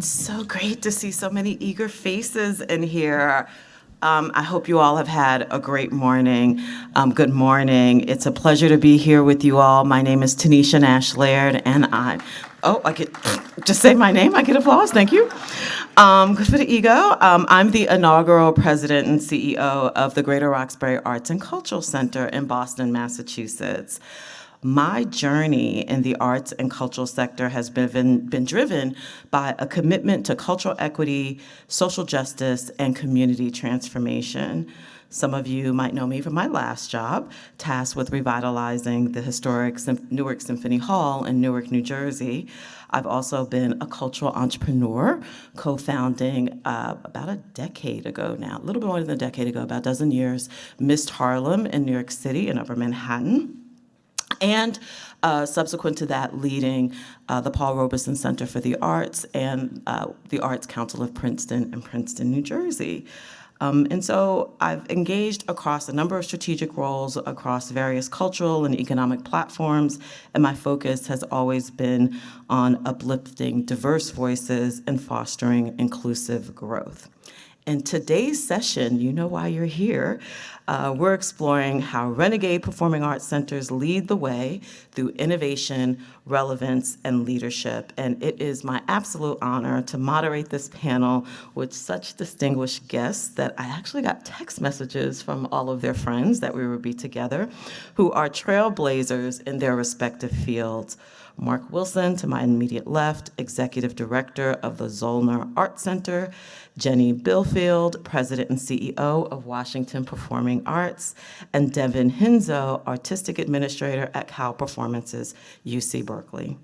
So great to see so many eager faces in here. I hope you all have had a great morning. Good morning. It's a pleasure to be here with you all. My name is Taneshia Nash Laird, and I get just say my name. I get applause. Thank you. Good for the ego. I'm the inaugural president and CEO of the Greater Roxbury Arts and Cultural Center in Boston, Massachusetts. My journey in the arts and cultural sector has been driven by a commitment to cultural equity, social justice, and community transformation. Some of you might know me from my last job, tasked with revitalizing the historic Newark Symphony Hall in Newark, New Jersey. I've also been a cultural entrepreneur, co-founding about a decade ago now, a little bit more than a decade ago, about a dozen years, Missed Harlem in New York City in Upper Manhattan. And subsequent to that, leading the Paul Robeson Center for the Arts and the Arts Council of Princeton in Princeton, New Jersey. And so I've engaged across a number of strategic roles across various cultural and economic platforms, and my focus has always been on uplifting diverse voices and fostering inclusive growth. In today's session, you know why you're here, we're exploring how renegade performing arts centers lead the way through innovation, relevance, and leadership. And it is my absolute honor to moderate this panel with such distinguished guests that I actually got text messages from all of their friends that we would be together, who are trailblazers in their respective fields. Mark Wilson, to my immediate left, Executive Director of the Zollner Art Center, Jenny Bilfield, President and CEO of Washington Performing Arts, and Devin Hinzo, Artistic Administrator at Cal Performances, UC Berkeley.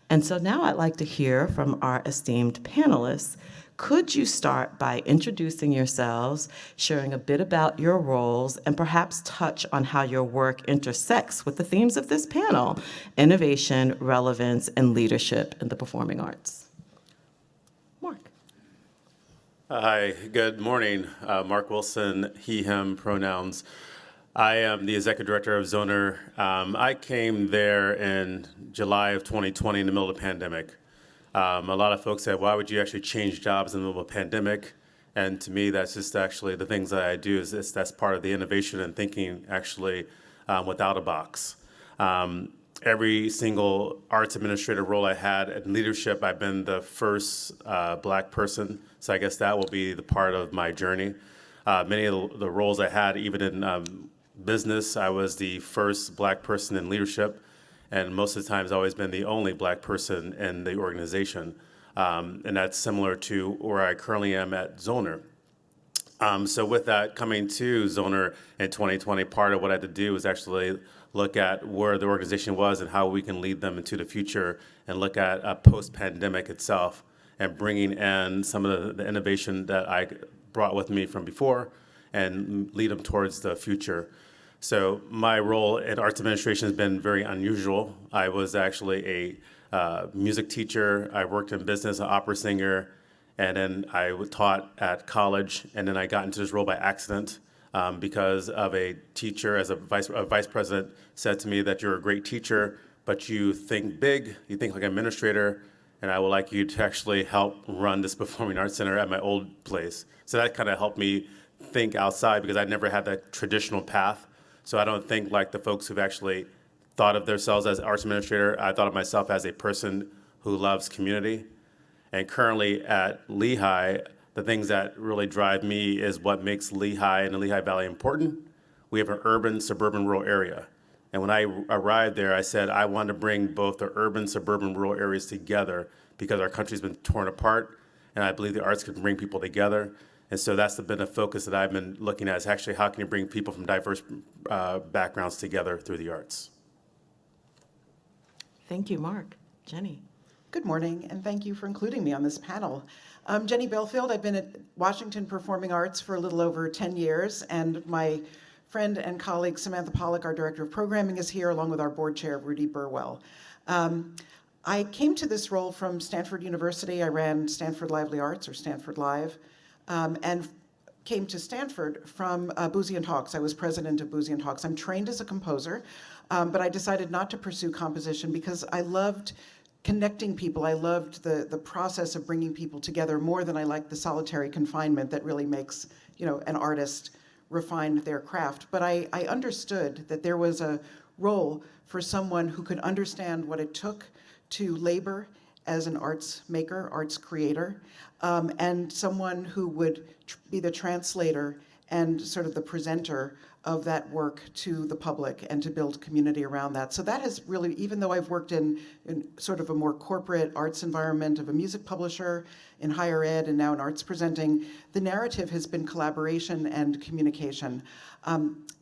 And so now I'd like to hear from our esteemed panelists. Could you start by introducing yourselves, sharing a bit about your roles, and perhaps touch on how your work intersects with the themes of this panel, innovation, relevance, and leadership in the performing arts? Mark. Hi, good morning. Mark Wilson, he, him pronouns. I am the Executive Director of Zollner. I came there in July of 2020 in the middle of the pandemic. A lot of folks said, why would you actually change jobs in the middle of a pandemic? And to me, that's just actually the things that I do that's part of the innovation and thinking actually without a box. Every single arts administrator role I had in leadership, I've been the first Black person. So I guess that will be the part of my journey. Many of the roles I had, even in business, I was the first Black person in leadership. And most of the time, I've always been the only Black person in the organization. And that's similar to where I currently am at Zollner. So with that, coming to Zollner in 2020, part of what I had to do was actually look at where the organization was and how we can lead them into the future and look at a post-pandemic itself and bringing in some of the innovation that I brought with me from before and lead them towards the future. So my role in arts administration has been very unusual. I was actually a music teacher. I worked in business, an opera singer, and then I taught at college. And then I got into this role by accident because of a teacher, as a vice president, said to me that you're a great teacher, but you think big, you think like an administrator, and I would like you to actually help run this performing arts center at my old place. So that kind of helped me think outside because I never had that traditional path. So I don't think like the folks who've actually thought of themselves as arts administrator. I thought of myself as a person who loves community. And currently at Lehigh, the things that really drive me is what makes Lehigh and the Lehigh Valley important. We have an urban, suburban, rural area. And when I arrived there, I said I want to bring both the urban, suburban, rural areas together because our country's been torn apart. And I believe the arts can bring people together. And so that's been a focus that I've been looking at is actually how can you bring people from diverse backgrounds together through the arts. Thank you, Mark. Jenny. Good morning, and thank you for including me on this panel. Jenny Bilfield. I've been at Washington Performing Arts for a little over 10 years, and my friend and colleague Samantha Pollack, our Director of Programming, is here, along with our board chair, Rudy Burwell. I came to this role from Stanford University. I ran Stanford Lively Arts, or Stanford Live, and came to Stanford from Boozy and Hawkes. I was president of Boozy and Hawkes. I'm trained as a composer, but I decided not to pursue composition because I loved connecting people. I loved the process of bringing people together more than I liked the solitary confinement that really makes, an artist refine their craft. But I understood that there was a role for someone who could understand what it took to labor as an arts maker, arts creator, and someone who would be the translator and sort of the presenter of that work to the public and to build community around that. So that has really, even though I've worked in sort of a more corporate arts environment of a music publisher in higher ed and now in arts presenting, the narrative has been collaboration and communication.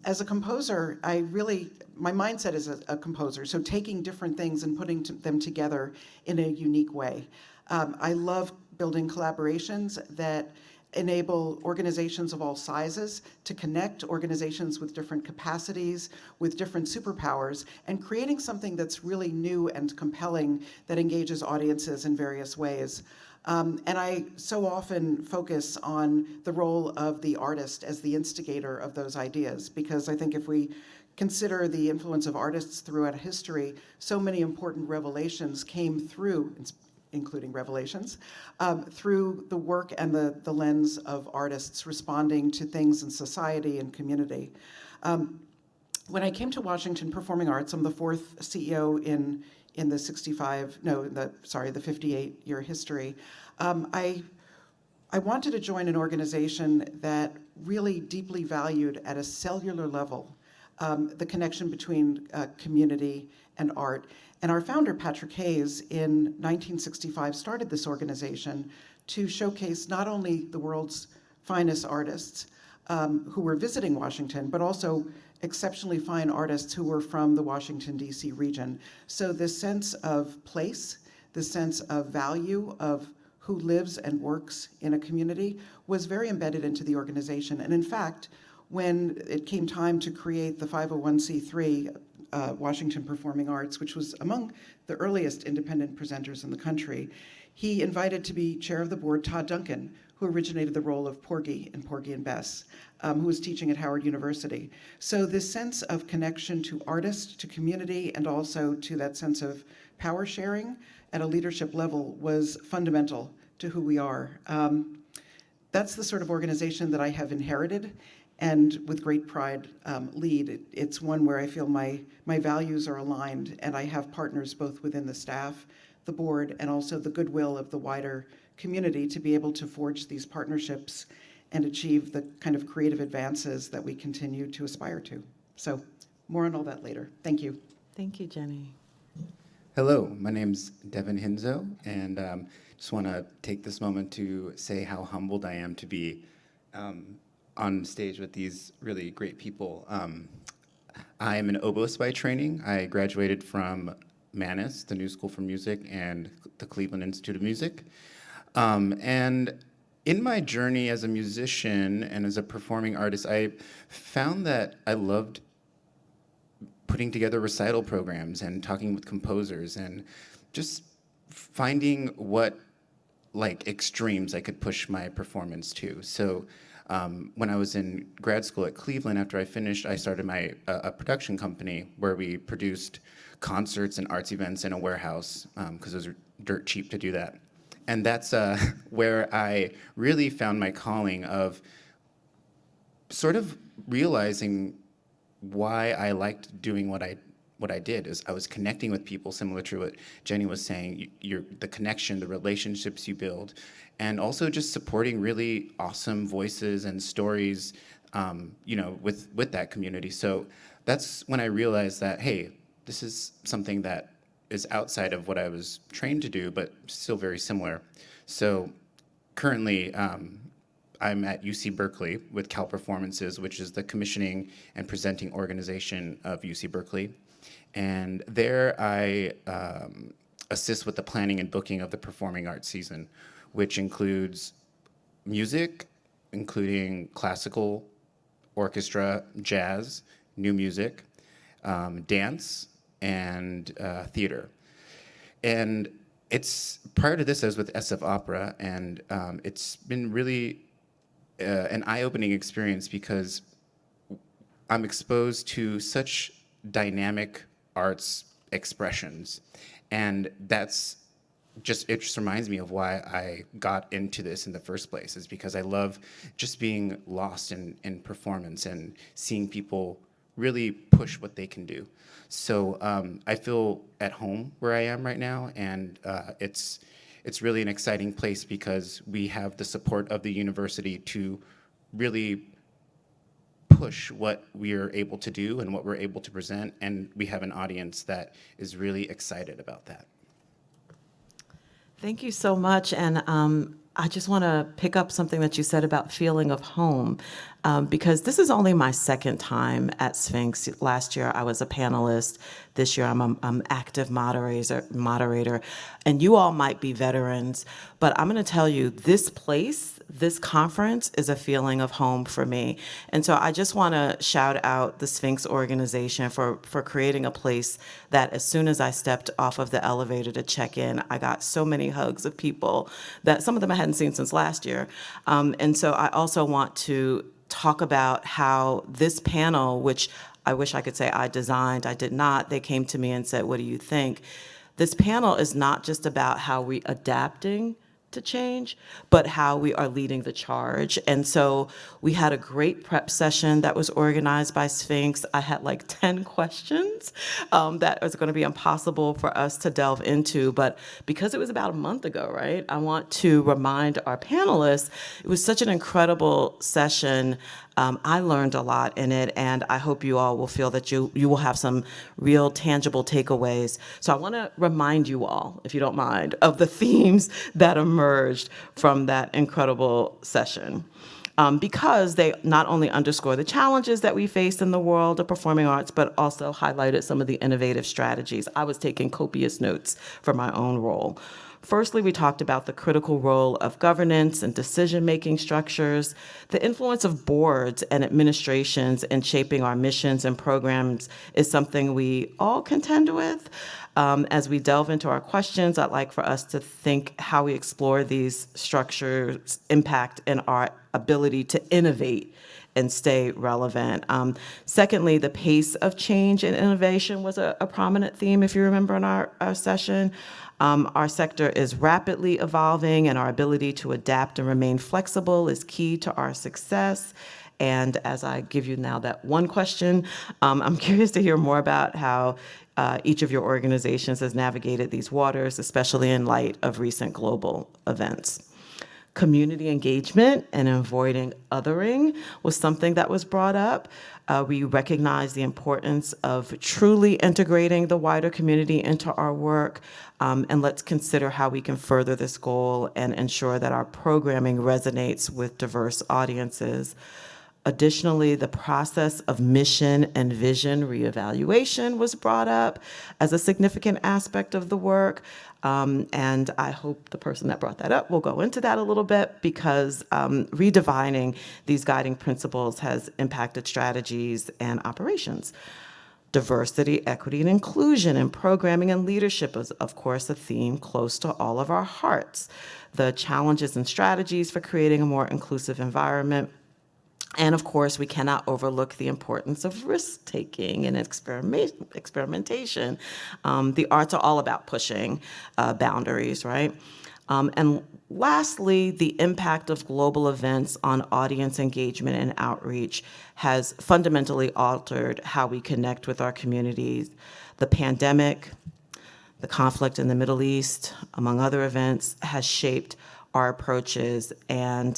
As a composer, my mindset is a composer, so taking different things and putting them together in a unique way. I love building collaborations that enable organizations of all sizes to connect, organizations with different capacities, with different superpowers, and creating something that's really new and compelling that engages audiences in various ways. And I so often focus on the role of the artist as the instigator of those ideas, because I think if we consider the influence of artists throughout history, so many important revelations came through, including revelations, through the work and the lens of artists responding to things in society and community. When I came to Washington Performing Arts, I'm the fourth CEO in the 58-year history. I wanted to join an organization that really deeply valued at a cellular level the connection between community and art. And our founder, Patrick Hayes, in 1965 started this organization to showcase not only the world's finest artists who were visiting Washington, but also exceptionally fine artists who were from the Washington, D.C. region. So this sense of place, this sense of value of who lives and works in a community was very embedded into the organization. And in fact, when it came time to create the 501c3 Washington Performing Arts, which was among the earliest independent presenters in the country, he invited to be chair of the board Todd Duncan, who originated the role of Porgy in Porgy and Bess, who was teaching at Howard University. So this sense of connection to artists, to community, and also to that sense of power sharing at a leadership level was fundamental to who we are. That's the sort of organization that I have inherited and with great pride lead. It's one where I feel my values are aligned, and I have partners both within the staff, the board, and also the goodwill of the wider community to be able to forge these partnerships and achieve the kind of creative advances that we continue to aspire to. So more on all that later. Thank you. Thank you, Jenny. Hello, my name's Devin Hinzo, and just want to take this moment to say how humbled I am to be on stage with these really great people. I am an oboist by training. I graduated from Mannes, the New School for Music, and the Cleveland Institute of Music. And in my journey as a musician and as a performing artist, I found that I loved putting together recital programs and talking with composers and just finding what extremes I could push my performance to. So when I was in grad school at Cleveland, after I finished, I started a production company where we produced concerts and arts events in a warehouse because it was dirt cheap to do that. And that's where I really found my calling of sort of realizing why I liked doing what I did. Is I was connecting with people, similar to what Jenny was saying, the connection, the relationships you build, and also just supporting really awesome voices and stories, with that community. So that's when I realized that, hey, this is something that is outside of what I was trained to do, but still very similar. So currently, I'm at UC Berkeley with Cal Performances, which is the commissioning and presenting organization of UC Berkeley. And there I assist with the planning and booking of the performing arts season, which includes music, including classical, orchestra, jazz, new music, dance, and theater. And it's prior to this, I was with SF Opera, and it's been really an eye-opening experience because I'm exposed to such dynamic arts expressions. And it just reminds me of why I got into this in the first place, is because I love just being lost in performance and seeing people really push what they can do. So I feel at home where I am right now, and it's really an exciting place because we have the support of the university to really push what we are able to do and what we're able to present, and we have an audience that is really excited about that. Thank you so much. And I just want to pick up something that you said about feeling of home, because this is only my second time at Sphinx. Last year, I was a panelist. This year, I'm active moderator. And you all might be veterans, but I'm going to tell you, this place, this conference is a feeling of home for me. And so I just want to shout out the Sphinx organization for creating a place that as soon as I stepped off of the elevator to check in, I got so many hugs of people that some of them I hadn't seen since last year. And so I also want to talk about how this panel, which I wish I could say I designed, I did not. They came to me and said, "What do you think?" This panel is not just about how we adapting to change, but how we are leading the charge. And so we had a great prep session that was organized by Sphinx. I had like 10 questions that was going to be impossible for us to delve into, but because it was about a month ago, right? I want to remind our panelists, it was such an incredible session. I learned a lot in it, and I hope you all will feel that you will have some real tangible takeaways. So I want to remind you all, if you don't mind, of the themes that emerged from that incredible session. Because they not only underscore the challenges that we face in the world of performing arts, but also highlighted some of the innovative strategies. I was taking copious notes for my own role. Firstly, we talked about the critical role of governance and decision-making structures, the influence of boards and administrations in shaping our missions and programs is something we all contend with. As we delve into our questions, I'd like for us to think how we explore these structures' impact in our ability to innovate and stay relevant. Secondly, the pace of change and innovation was a prominent theme, if you remember, in our session. Our sector is rapidly evolving, and our ability to adapt and remain flexible is key to our success. And as I give you now that one question, I'm curious to hear more about how each of your organizations has navigated these waters, especially in light of recent global events. Community engagement and avoiding othering was something that was brought up. We recognize the importance of truly integrating the wider community into our work, and let's consider how we can further this goal and ensure that our programming resonates with diverse audiences. Additionally, the process of mission and vision reevaluation was brought up as a significant aspect of the work. And I hope the person that brought that up will go into that a little bit, because redefining these guiding principles has impacted strategies and operations. Diversity, equity, and inclusion in programming and leadership is, of course, a theme close to all of our hearts. The challenges and strategies for creating a more inclusive environment. And of course, we cannot overlook the importance of risk-taking and experimentation. The arts are all about pushing boundaries, right? And lastly, the impact of global events on audience engagement and outreach has fundamentally altered how we connect with our communities. The pandemic, the conflict in the Middle East, among other events, has shaped our approaches. And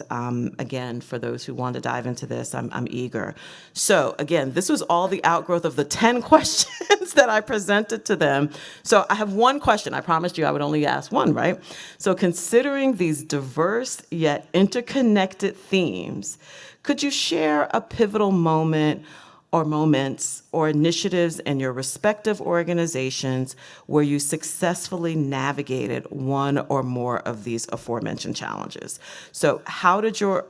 again, for those who want to dive into this, I'm eager. So again, this was all the outgrowth of the 10 questions that I presented to them. So I have one question. I promised you I would only ask one, right? So considering these diverse yet interconnected themes, could you share a pivotal moment or moments or initiatives in your respective organizations where you successfully navigated one or more of these aforementioned challenges? So how did your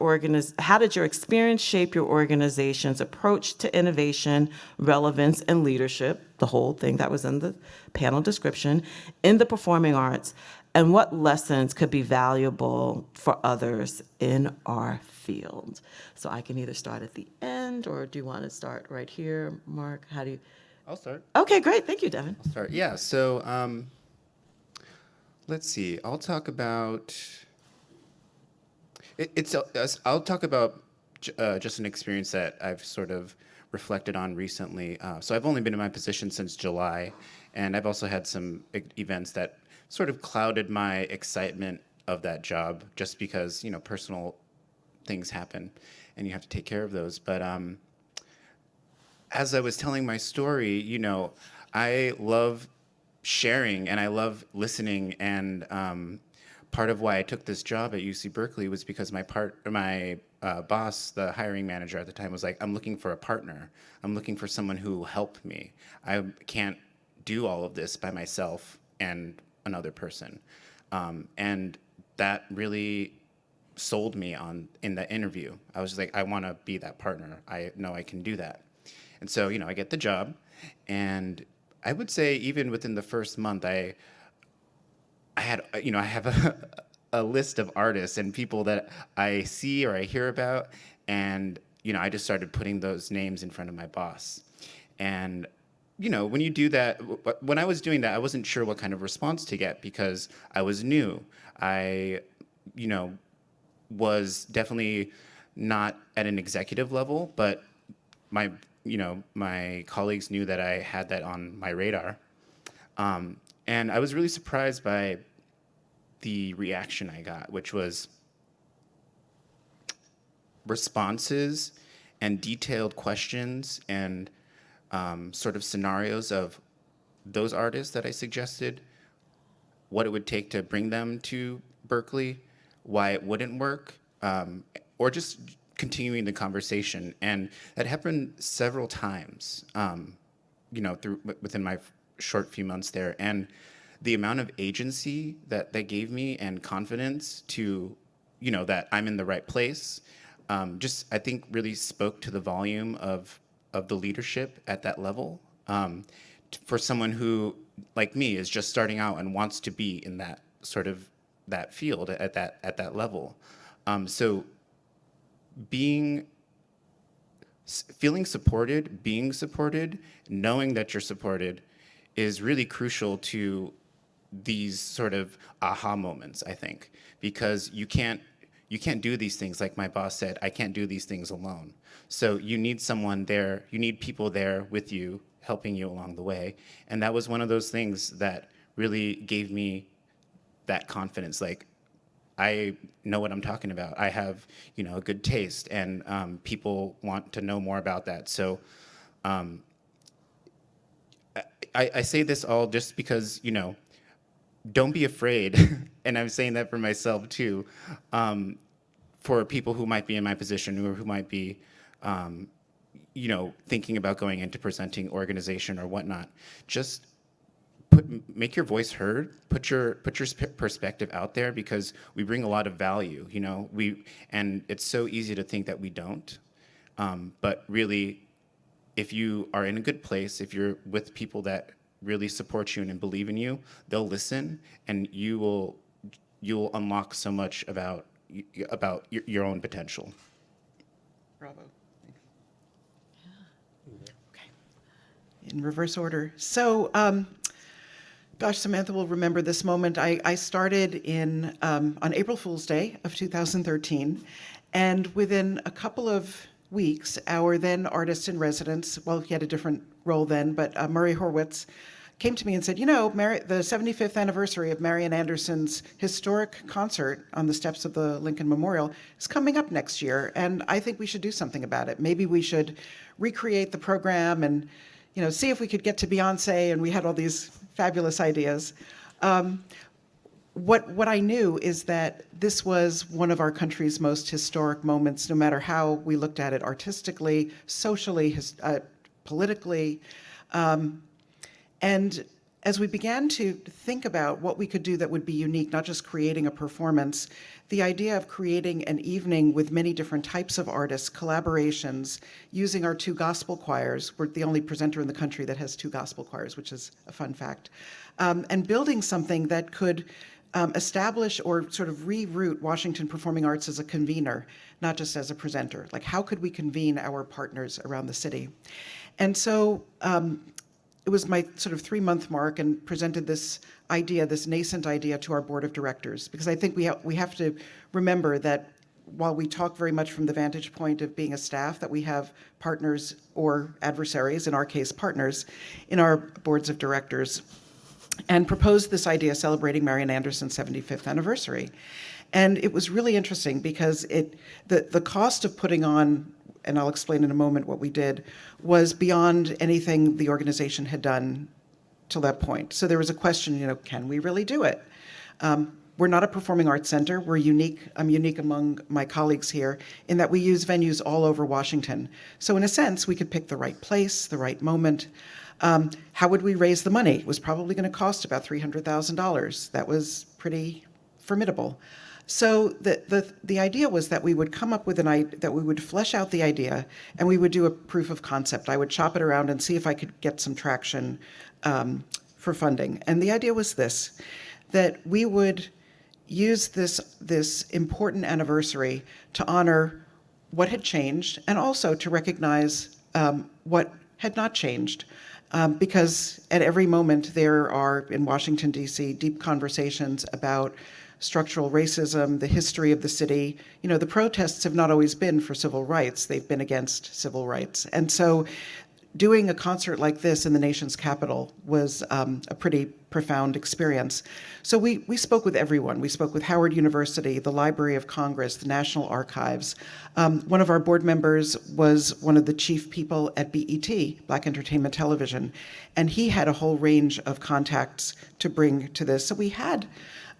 experience shape your organization's approach to innovation, relevance, and leadership, the whole thing that was in the panel description, in the performing arts, and what lessons could be valuable for others in our field? So I can either start at the end, or do you want to start right here, Mark? How do you? I'll start. Okay, great. Thank you, Devin. Start. Yeah. So let's see. I'll talk about. I'll talk about just an experience that I've sort of reflected on recently. So I've only been in my position since July, and I've also had some events that sort of clouded my excitement of that job, just because personal things happen, and you have to take care of those. But as I was telling my story, I love sharing and I love listening, and part of why I took this job at UC Berkeley was because my boss, the hiring manager at the time, was like, "I'm looking for a partner. I'm looking for someone who will help me. I can't do all of this by myself and another person," and that really sold me in the interview. I was just like, I want to be that partner. I know I can do that. And so, I get the job, and I would say even within the first month, I have a list of artists and people that I see or I hear about, and I just started putting those names in front of my boss. And when you do that, when I was doing that, I wasn't sure what kind of response to get because I was new. I was definitely not at an executive level, but my colleagues knew that I had that on my radar. And I was really surprised by the reaction I got, which was responses and detailed questions and sort of scenarios of those artists that I suggested, what it would take to bring them to Berkeley, why it wouldn't work, or just continuing the conversation. And that happened several times, within my short few months there. And the amount of agency that gave me and confidence to, that I'm in the right place, just I think really spoke to the volume of the leadership at that level. For someone who, like me, is just starting out and wants to be in that sort of that field at that level. So feeling supported, being supported, knowing that you're supported is really crucial to these sort of aha moments, I think, because you can't do these things. Like my boss said, I can't do these things alone. So you need someone there, you need people there with you, helping you along the way. And that was one of those things that really gave me that confidence. Like, I know what I'm talking about. I have, a good taste, and people want to know more about that. So I say this all just because, don't be afraid, and I'm saying that for myself too, for people who might be in my position or who might be, thinking about going into presenting organization or whatnot. Just make your voice heard. Put your perspective out there, because we bring a lot of value. And it's so easy to think that we don't, but really, if you are in a good place, if you're with people that really support you and believe in you, they'll listen, and you'll unlock so much about your own potential. Bravo. Okay. In reverse order. So, gosh, Samantha will remember this moment. I started on April Fool's Day of 2013, and within a couple of weeks, our then artist in residence, well, he had a different role then, but Murray Horwitz, came to me and said, the 75th anniversary of Marian Anderson's historic concert on the steps of the Lincoln Memorial is coming up next year, and I think we should do something about it. Maybe we should recreate the program and, see if we could get to Beyonce, and we had all these fabulous ideas. What I knew is that this was one of our country's most historic moments, no matter how we looked at it artistically, socially, politically. And as we began to think about what we could do that would be unique, not just creating a performance, the idea of creating an evening with many different types of artists, collaborations, using our two gospel choirs. We're the only presenter in the country that has two gospel choirs, which is a fun fact. And building something that could establish or sort of reroute Washington Performing Arts as a convener, not just as a presenter. Like, how could we convene our partners around the city? And so it was my sort of 3-month mark and presented this idea, this nascent idea, to our board of directors, because I think we have to remember that while we talk very much from the vantage point of being a staff, that we have partners or adversaries, in our case partners, in our boards of directors, and proposed this idea celebrating Marian Anderson's 75th anniversary. And it was really interesting because the cost of putting on, and I'll explain in a moment what we did, was beyond anything the organization had done till that point. So there was a question, can we really do it? We're not a performing arts center. We're unique. I'm unique among my colleagues here in that we use venues all over Washington. So in a sense, we could pick the right place, the right moment. How would we raise the money? It was probably going to cost about $300,000. That was pretty formidable. So the idea was that we would come up with that we would flesh out the idea, and we would do a proof of concept. I would shop it around and see if I could get some traction for funding. And the idea was this, that we would use this important anniversary to honor what had changed and also to recognize what had not changed. Because at every moment there are, in Washington, D.C., deep conversations about structural racism, the history of the city. The protests have not always been for civil rights. They've been against civil rights. And so doing a concert like this in the nation's capital was a pretty profound experience. So we spoke with everyone. We spoke with Howard University, the Library of Congress, the National Archives. One of our board members was one of the chief people at BET, Black Entertainment Television, and he had a whole range of contacts to bring to this. So we had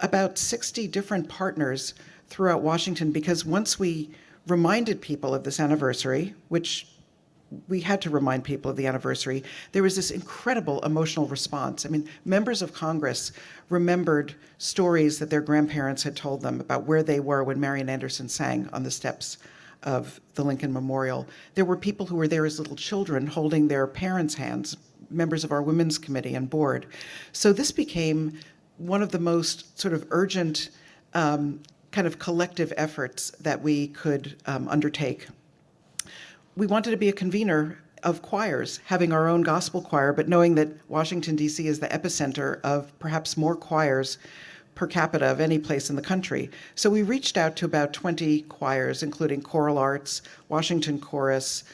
about 60 different partners throughout Washington, because once we reminded people of this anniversary, which we had to remind people of the anniversary, there was this incredible emotional response. I mean, members of Congress remembered stories that their grandparents had told them about where they were when Marian Anderson sang on the steps of the Lincoln Memorial. There were people who were there as little children holding their parents' hands, members of our women's committee and board. So this became one of the most sort of urgent kind of collective efforts that we could undertake. We wanted to be a convener of choirs, having our own gospel choir, but knowing that Washington, D.C. is the epicenter of perhaps more choirs per capita of any place in the country. So we reached out to about 20 choirs, including choral arts, Washington Chorus,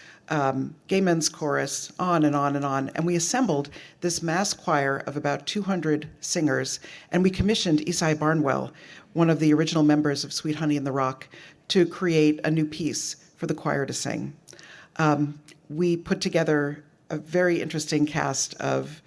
Gay Men's Chorus, on and on and on. And we assembled this mass choir of about 200 singers, and we commissioned Isai Barnwell, one of the original members of Sweet Honey in the Rock, to create a new piece for the choir to sing. We put together a very interesting cast of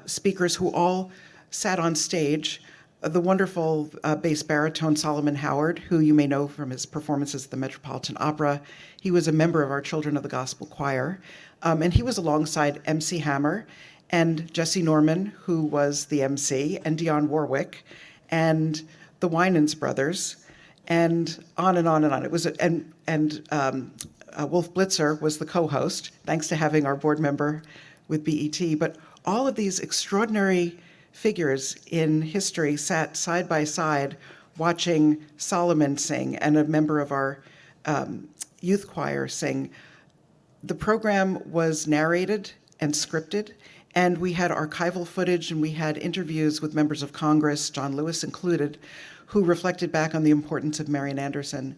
speakers who all sat on stage. The wonderful bass baritone Solomon Howard, who you may know from his performances at the Metropolitan Opera. He was a member of our Children of the Gospel Choir, and he was alongside MC Hammer and Jesse Norman, who was the MC, and Dionne Warwick, and the Winans brothers, and on and on and on. It was Wolf Blitzer was the co-host, thanks to having our board member with BET. But all of these extraordinary figures in history sat side by side watching Solomon sing and a member of our youth choir sing. The program was narrated and scripted, and we had archival footage and we had interviews with members of Congress, John Lewis included, who reflected back on the importance of Marian Anderson.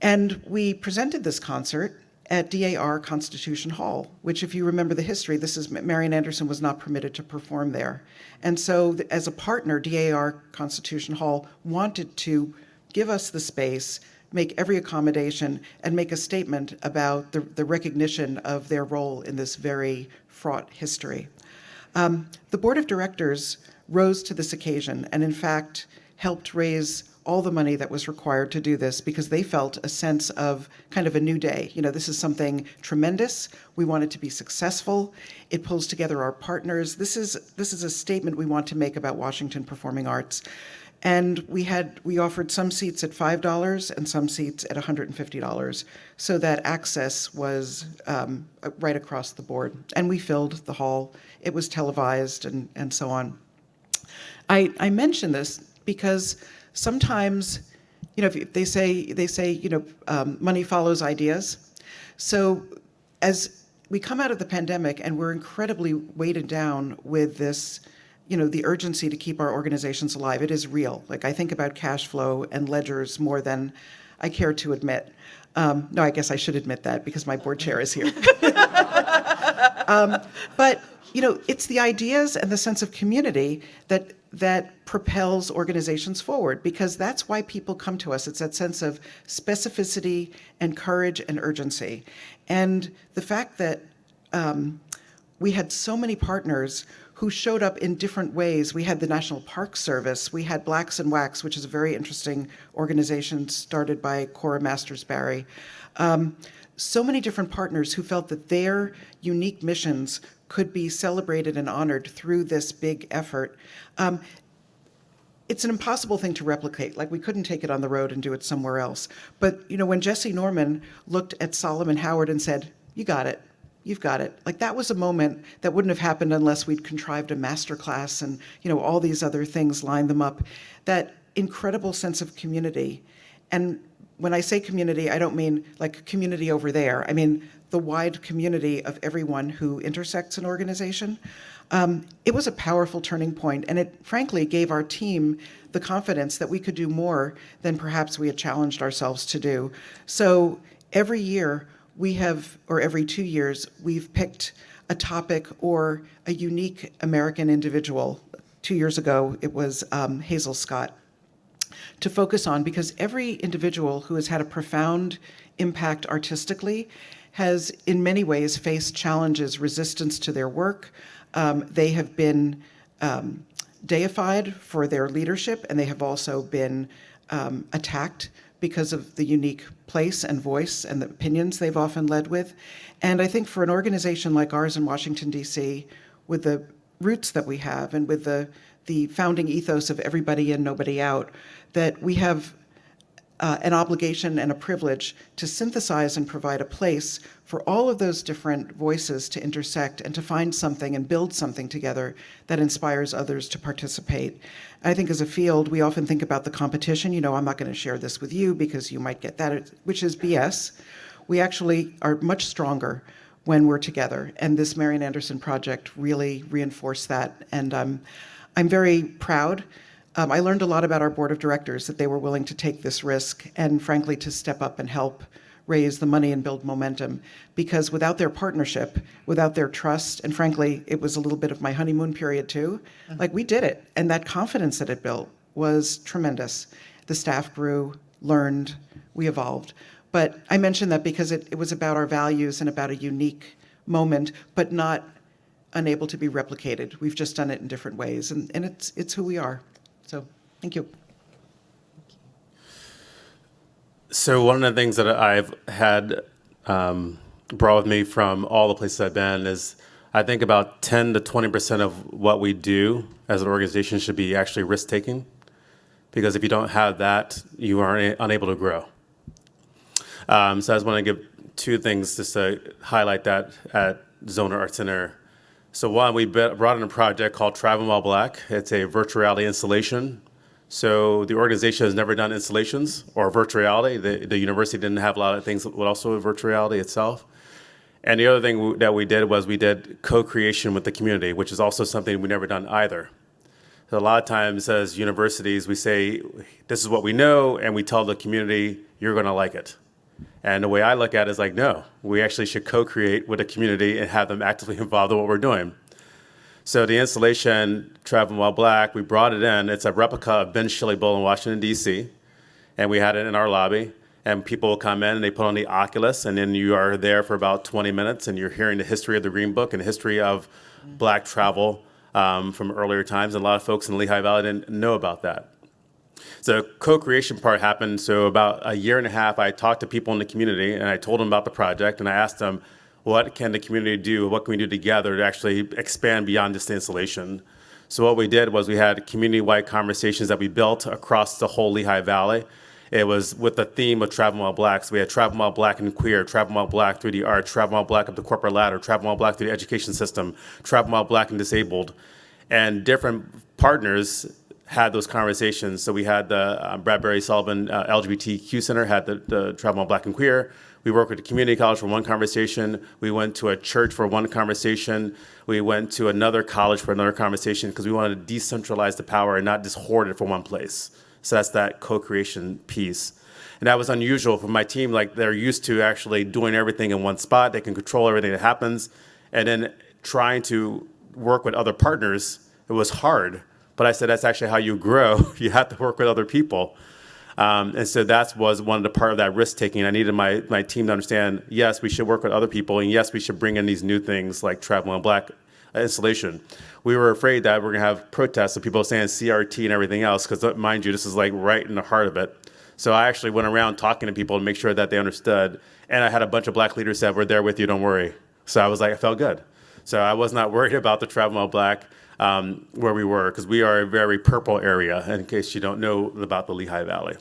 And we presented this concert at DAR Constitution Hall, which, if you remember the history, Marian Anderson was not permitted to perform there. And so as a partner, DAR Constitution Hall wanted to give us the space, make every accommodation, and make a statement about the recognition of their role in this very fraught history. The board of directors rose to this occasion and, in fact, helped raise all the money that was required to do this because they felt a sense of kind of a new day. This is something tremendous. We want it to be successful. It pulls together our partners. This is a statement we want to make about Washington performing arts. And we offered some seats at $5 and some seats at $150 so that access was right across the board. And we filled the hall. It was televised and so on. I mention this because sometimes, if they say, money follows ideas. So as we come out of the pandemic and we're incredibly weighted down with this, the urgency to keep our organizations alive. It is real. Like, I think about cash flow and ledgers more than I care to admit. No, I guess I should admit that because my board chair is here. But, it's the ideas and the sense of community that propels organizations forward, because that's why people come to us. It's that sense of specificity and courage and urgency. And the fact that we had so many partners who showed up in different ways. We had the National Park Service. We had Blacks in Wax, which is a very interesting organization started by Cora Masters-Barry. So many different partners who felt that their unique missions could be celebrated and honored through this big effort. It's an impossible thing to replicate. Like, we couldn't take it on the road and do it somewhere else. But, when Jesse Norman looked at Solomon Howard and said, "You got it. You've got it." Like, that was a moment that wouldn't have happened unless we'd contrived a master class and, all these other things lined them up. That incredible sense of community. And when I say community, I don't mean like community over there. I mean the wide community of everyone who intersects an organization. It was a powerful turning point, and it frankly gave our team the confidence that we could do more than perhaps we had challenged ourselves to do. So every year, every 2 years, we've picked a topic or a unique American individual. 2 years ago, it was Hazel Scott, to focus on, because every individual who has had a profound impact artistically has in many ways faced challenges, resistance to their work. They have been deified for their leadership, and they have also been attacked because of the unique place and voice and the opinions they've often led with. And I think for an organization like ours in Washington, D.C., with the roots that we have and with the founding ethos of everybody in, nobody out, that we have an obligation and a privilege to synthesize and provide a place for all of those different voices to intersect and to find something and build something together that inspires others to participate. I think as a field, we often think about the competition. I'm not going to share this with you because you might get that, which is BS. We actually are much stronger when we're together. And this Marian Anderson project really reinforced that. And I'm very proud. I learned a lot about our board of directors, that they were willing to take this risk and frankly to step up and help raise the money and build momentum, because without their partnership, without their trust, and frankly, it was a little bit of my honeymoon period too, like, we did it. And that confidence that it built was tremendous. The staff grew, learned, we evolved. But I mentioned that because it was about our values and about a unique moment, but not unable to be replicated. We've just done it in different ways, and it's who we are. So, thank you. So one of the things that I've had brought with me from all the places I've been is I think about 10 to 20% of what we do as an organization should be actually risk-taking, because if you don't have that, you are unable to grow. So I just want to give two things just to highlight that at Zoner Art Center. So one, we brought in a project called Traveling While Black. It's a virtual reality installation. So the organization has never done installations or virtual reality. The university didn't have a lot of things, but also virtual reality itself. And the other thing that we did was we did co-creation with the community, which is also something we've never done either. So a lot of times as universities, we say, this is what we know, and we tell the community, you're going to like it. And the way I look at it is like, no, we actually should co-create with the community and have them actively involved in what we're doing. So the installation, Traveling While Black, we brought it in. It's a replica of Ben Shelley Bowl in Washington, D.C., and we had it in our lobby. And people will come in and they put on the Oculus, and then you are there for about 20 minutes, and you're hearing the history of the Green Book and the history of Black travel from earlier times. And a lot of folks in the Lehigh Valley didn't know about that. So the co-creation part happened. So about a year and a half, I talked to people in the community, and I told them about the project, and I asked them, what can the community do? What can we do together to actually expand beyond just the installation? So what we did was we had community-wide conversations that we built across the whole Lehigh Valley. It was with the theme of Traveling While Black. So we had Traveling While Black and queer, Traveling While Black through the arts, Traveling While Black up the corporate ladder, Traveling While Black through the education system, Traveling While Black and disabled. And different partners had those conversations. So we had the Bradbury Sullivan LGBTQ Center had the Traveling While Black and Queer. We worked with the community college for one conversation. We went to a church for one conversation. We went to another college for another conversation because we wanted to decentralize the power and not just hoard it for one place. So that's that co-creation piece. And that was unusual for my team. Like, they're used to actually doing everything in one spot. They can control everything that happens. And then trying to work with other partners, it was hard. But I said, that's actually how you grow. You have to work with other people. And so that was one of the part of that risk taking. I needed my team to understand, yes, we should work with other people, and yes, we should bring in these new things like Travel in Black installation. We were afraid that we're going to have protests of people saying CRT and everything else, because mind you, this is like right in the heart of it. So I actually went around talking to people to make sure that they understood. And I had a bunch of Black leaders that were there with you, don't worry. So I was like, I felt good. So I was not worried about the Travel in Black where we were, because we are a very purple area, in case you don't know about the Lehigh Valley.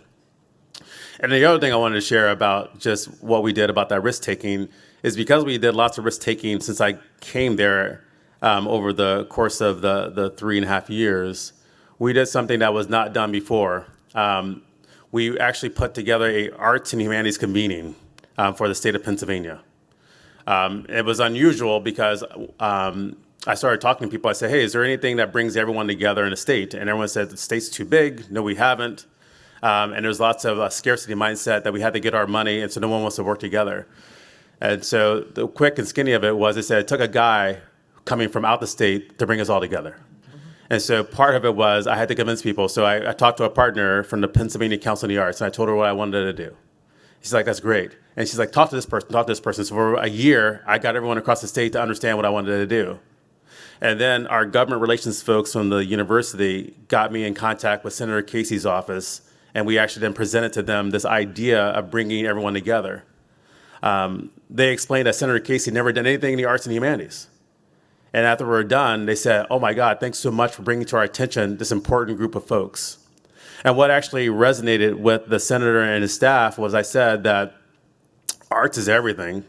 And the other thing I wanted to share about just what we did about that risk taking is because we did lots of risk taking since I came there over the course of the 3.5 years, we did something that was not done before. We actually put together a arts and humanities convening for the state of Pennsylvania. It was unusual because I started talking to people. I said, hey, is there anything that brings everyone together in the state? And everyone said, the state's too big. No, we haven't. And there's lots of scarcity mindset that we had to get our money, and so no one wants to work together. And so the quick and skinny of it was, they said it took a guy coming from out the state to bring us all together. And so part of it was I had to convince people. So I talked to a partner from the Pennsylvania Council of the Arts, and I told her what I wanted to do. She's like, that's great. And she's like, talk to this person, talk to this person. So for a year, I got everyone across the state to understand what I wanted to do. And then our government relations folks from the university got me in contact with Senator Casey's office, and we actually then presented to them this idea of bringing everyone together. They explained that Senator Casey never done anything in the arts and humanities. And after we were done, they said, oh my God, thanks so much for bringing to our attention this important group of folks. And what actually resonated with the senator and his staff was I said that arts is everything.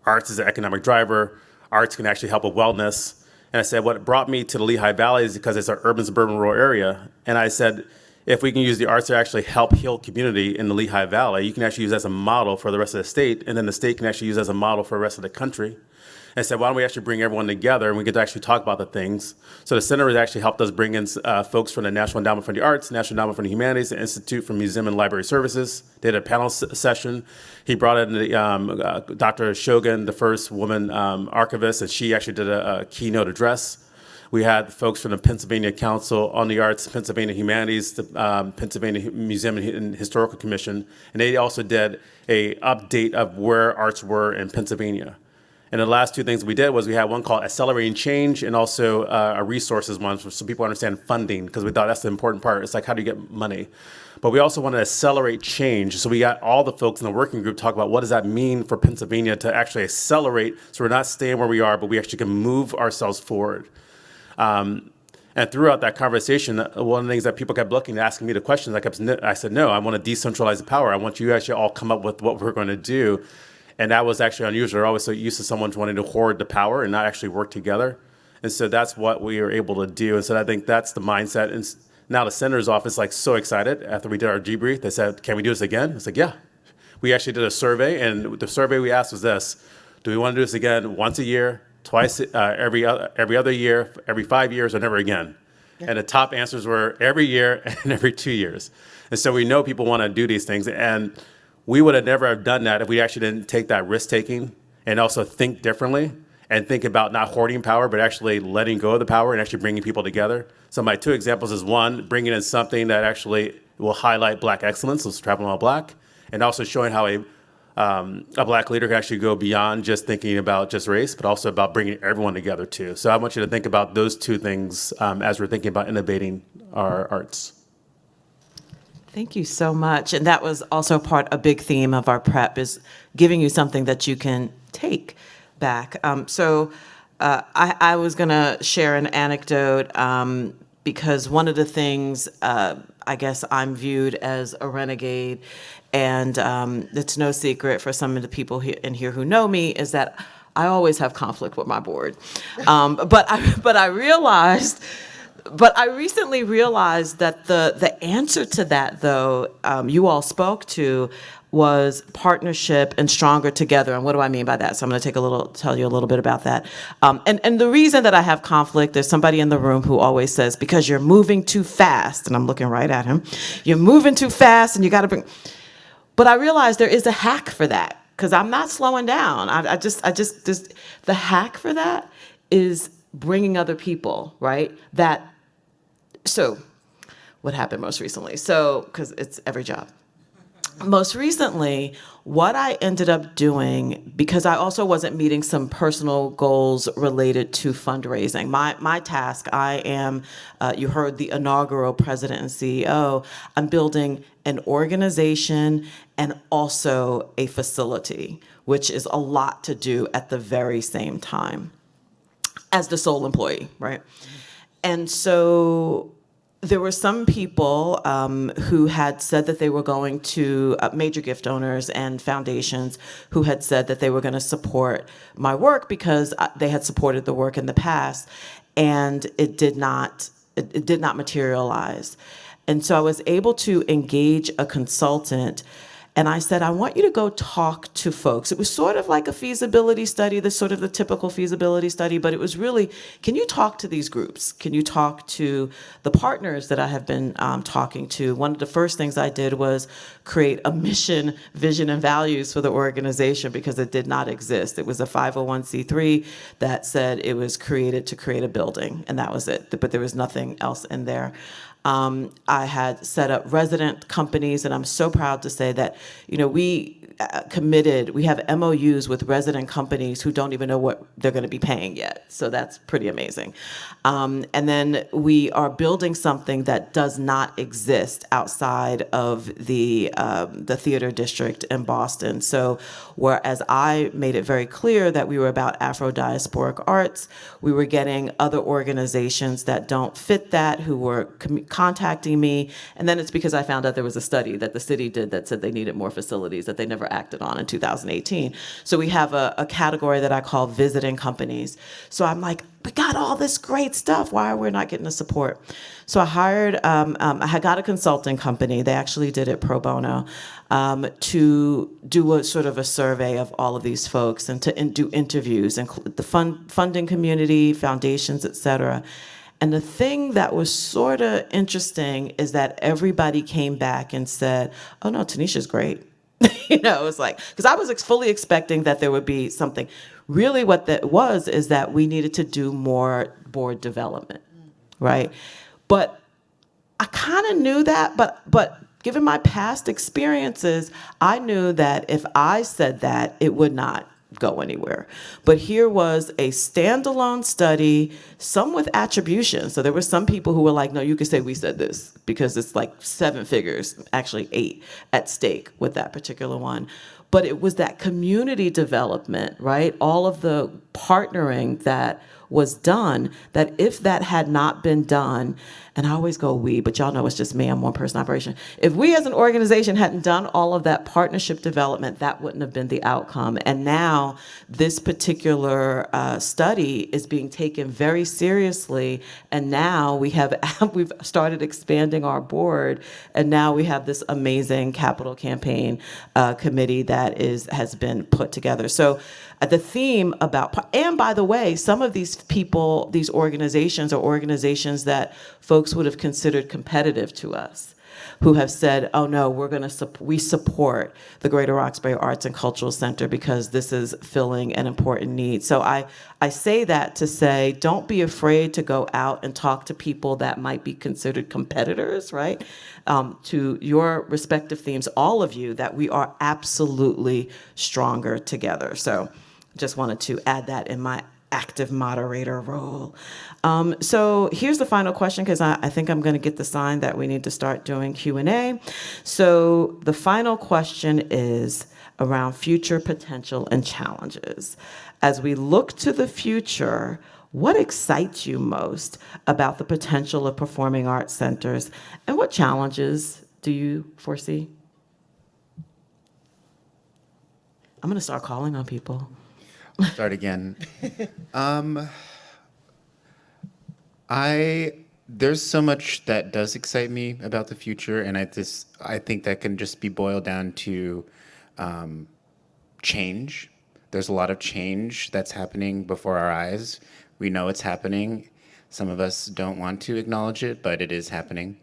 Arts is an economic driver. Arts can actually help with wellness. And I said, what brought me to the Lehigh Valley is because it's an urban, suburban, rural area. And I said, if we can use the arts to actually help heal community in the Lehigh Valley, you can actually use it as a model for the rest of the state, and then the state can actually use it as a model for the rest of the country. And I said, why don't we actually bring everyone together and we get to actually talk about the things. So the center has actually helped us bring in folks from the National Endowment for the Arts, National Endowment for the Humanities, the Institute for Museum and Library Services. They did a panel session. He brought in Dr. Shogun, the first woman archivist, and she actually did a keynote address. We had folks from the Pennsylvania Council on the Arts, Pennsylvania Humanities, the Pennsylvania Museum and Historical Commission, and they also did a update of where arts were in Pennsylvania. And the last two things we did was we had one called Accelerating Change and also a resources one so people understand funding, because we thought that's the important part. It's like, how do you get money? But we also want to accelerate change. So we got all the folks in the working group talk about what does that mean for Pennsylvania to actually accelerate so we're not staying where we are, but we actually can move ourselves forward. And throughout that conversation, one of the things that people kept looking, asking me the questions, I said, no, I want to decentralize the power. I want you actually all come up with what we're going to do. And that was actually unusual. We're always so used to someone wanting to hoard the power and not actually work together. And so that's what we were able to do. And so I think that's the mindset. And now the senator's office like so excited after we did our debrief. They said, can we do this again? I was like, yeah. We actually did a survey, and the survey we asked was this: do we want to do this again once a year, twice, every other year, every 5 years, or never again? Yeah. And the top answers were every year and every 2 years. And so we know people want to do these things. And we would have never have done that if we actually didn't take that risk-taking and also think differently and think about not hoarding power, but actually letting go of the power and actually bringing people together. So my two examples is one, bringing in something that actually will highlight Black excellence, let's Travel in Black, and also showing how a Black leader can actually go beyond just thinking about just race, but also about bringing everyone together too. So I want you to think about those two things as we're thinking about innovating our arts. Thank you so much. And that was also a big theme of our prep, is giving you something that you can take back. I was going to share an anecdote because one of the things I guess I'm viewed as a renegade, and it's no secret for some of the people in here who know me, is that I always have conflict with my board. But I realized But I recently realized that the answer to that, though, you all spoke to, was partnership and stronger together. And what do I mean by that? So I'm going to tell you a little bit about that. And the reason that I have conflict, there's somebody in the room who always says, because you're moving too fast, and I'm looking right at him, you're moving too fast and you got to bring, but I realized there is a hack for that, because I'm not slowing down. The hack for that is bringing other people, right? So what happened most recently? So, because it's every job. Most recently, what I ended up doing, because I also wasn't meeting some personal goals related to fundraising. My task, I am, you heard the inaugural president and CEO, I'm building an organization and also a facility, which is a lot to do at the very same time as the sole employee, right? And so there were some people who had said that they were going to, major gift donors and foundations, who had said that they were going to support my work because they had supported the work in the past, and it did not materialize. And so I was able to engage a consultant, and I said, I want you to go talk to folks. It was sort of like a feasibility study, the sort of the typical feasibility study, but it was really, can you talk to these groups? Can you talk to the partners that I have been talking to? One of the first things I did was create a mission, vision, and values for the organization, because it did not exist. It was a 501c3 that said it was created to create a building, and that was it, but there was nothing else in there. I had set up resident companies, and I'm so proud to say that, we have MOUs with resident companies who don't even know what they're going to be paying yet. So that's pretty amazing. And then we are building something that does not exist outside of the theater district in Boston. So whereas I made it very clear that we were about Afro-diasporic arts, we were getting other organizations that don't fit that, who were contacting me. And then it's because I found out there was a study that the city did that said they needed more facilities that they never acted on in 2018. So we have a category that I call visiting companies. So I'm like, we got all this great stuff. Why are we not getting the support? So I hired, I had got a consulting company. They actually did it pro bono, to do a sort of a survey of all of these folks and to do interviews, include the funding community, foundations, et cetera. And the thing that was sort of interesting is that everybody came back and said, oh no, Taneshia's great. It was like, because I was fully expecting that there would be something. Really what that was is that we needed to do more board development, right? But I kind of knew that, but given my past experiences, I knew that if I said that, it would not go anywhere. But here was a standalone study, some with attribution. So there were some people who were like, no, you could say we said this, because it's like 7 figures, actually 8 at stake with that particular one. But it was that community development, right? All of the partnering that was done, that if that had not been done, and I always go we, but y'all know it's just me, I'm one person operation. If we as an organization hadn't done all of that partnership development, that wouldn't have been the outcome. And now this particular study is being taken very seriously, and now we've started expanding our board, and now we have this amazing capital campaign committee that has been put together. So the theme about, and by the way, some of these people, these organizations are organizations that folks would have considered competitive to us, who have said, oh no, we support the Greater Roxbury Arts and Cultural Center because this is filling an important need. So I say that to say, don't be afraid to go out and talk to people that might be considered competitors, right? To your respective themes, all of you, that we are absolutely stronger together. So just wanted to add that in my active moderator role. So here's the final question, because I think I'm going to get the sign that we need to start doing Q&A. So the final question is around future potential and challenges. As we look to the future, what excites you most about the potential of performing arts centers, and what challenges do you foresee? I'm going to start calling on people. Start again. I there's so much that does excite me about the future, and I think that can just be boiled down to change. There's a lot of change that's happening before our eyes. We know it's happening. Some of us don't want to acknowledge it, but it is happening.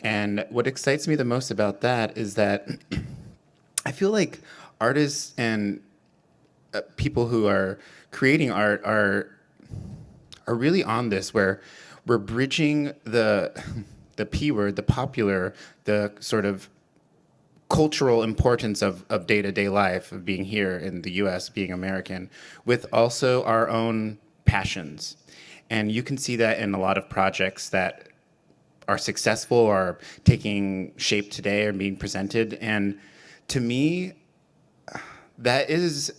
And what excites me the most about that is that I feel like artists and people who are creating art are really on this, where we're bridging the P word, the popular, the sort of cultural importance of day-to-day life, of being here in the US, being American, with also our own passions. And you can see that in a lot of projects that are successful or taking shape today or being presented. And to me, that is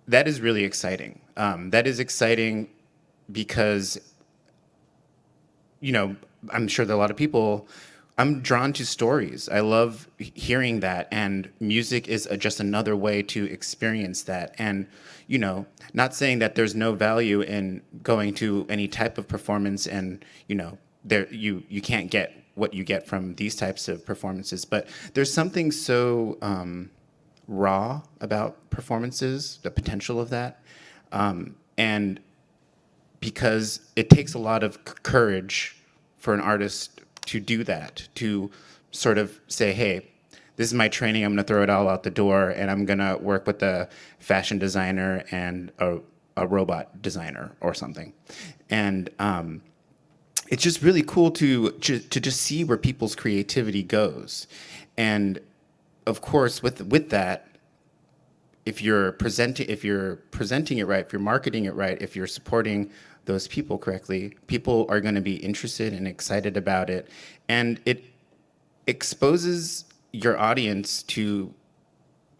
really exciting. That is exciting because, I'm sure that a lot of people, I'm drawn to stories. I love hearing that, and music is just another way to experience that. And, not saying that there's no value in going to any type of performance and, you can't get what you get from these types of performances, but there's something so raw about performances, the potential of that. And because it takes a lot of courage for an artist to do that, to sort of say, hey, this is my training, I'm gonna throw it all out the door, and I'm gonna work with a fashion designer and a robot designer or something. And it's just really cool to just see where people's creativity goes. And of course, with that, if you're presenting it right, if you're marketing it right, if you're supporting those people correctly, people are going to be interested and excited about it, and it exposes your audience to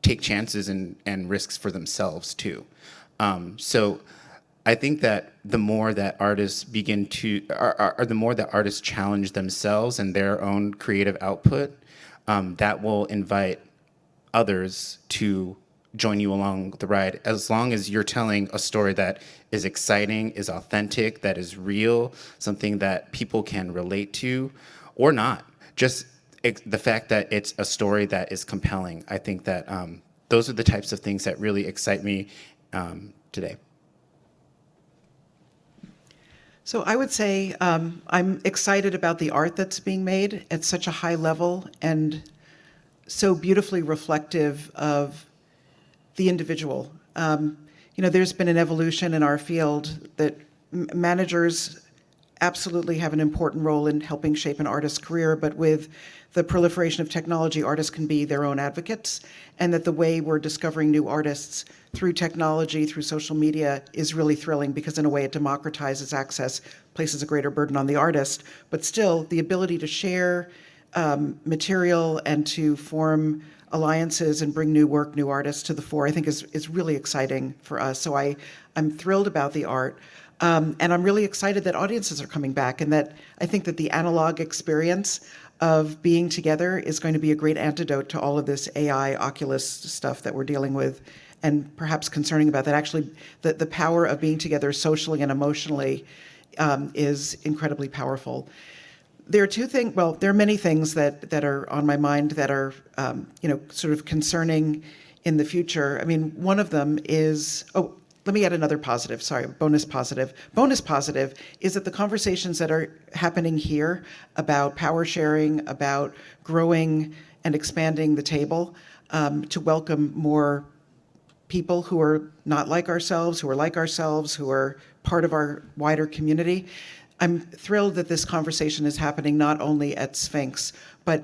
take chances and risks for themselves too. So I think that the more that artists the more that artists challenge themselves and their own creative output, that will invite others to join you along the ride, as long as you're telling a story that is exciting, is authentic, that is real, something that people can relate to, or not. Just the fact that it's a story that is compelling. I think that those are the types of things that really excite me today. So I would say I'm excited about the art that's being made at such a high level and so beautifully reflective of the individual. There's been an evolution in our field that managers absolutely have an important role in helping shape an artist's career, but with the proliferation of technology, artists can be their own advocates, and that the way we're discovering new artists through technology, through social media, is really thrilling, because in a way it democratizes access, places a greater burden on the artist, but still the ability to share material and to form alliances and bring new work, new artists to the fore, I think is really exciting for us. So I'm thrilled about the art. And I'm really excited that audiences are coming back, and that I think that the analog experience of being together is going to be a great antidote to all of this AI Oculus stuff that we're dealing with, and perhaps concerning about that. Actually, the power of being together socially and emotionally is incredibly powerful. There are there are many things that are on my mind that are, sort of concerning in the future. I mean, one of them is, let me add another positive, sorry, bonus positive. Bonus positive is that the conversations that are happening here about power sharing, about growing and expanding the table to welcome more people who are not like ourselves, who are like ourselves, who are part of our wider community. I'm thrilled that this conversation is happening not only at Sphinx, but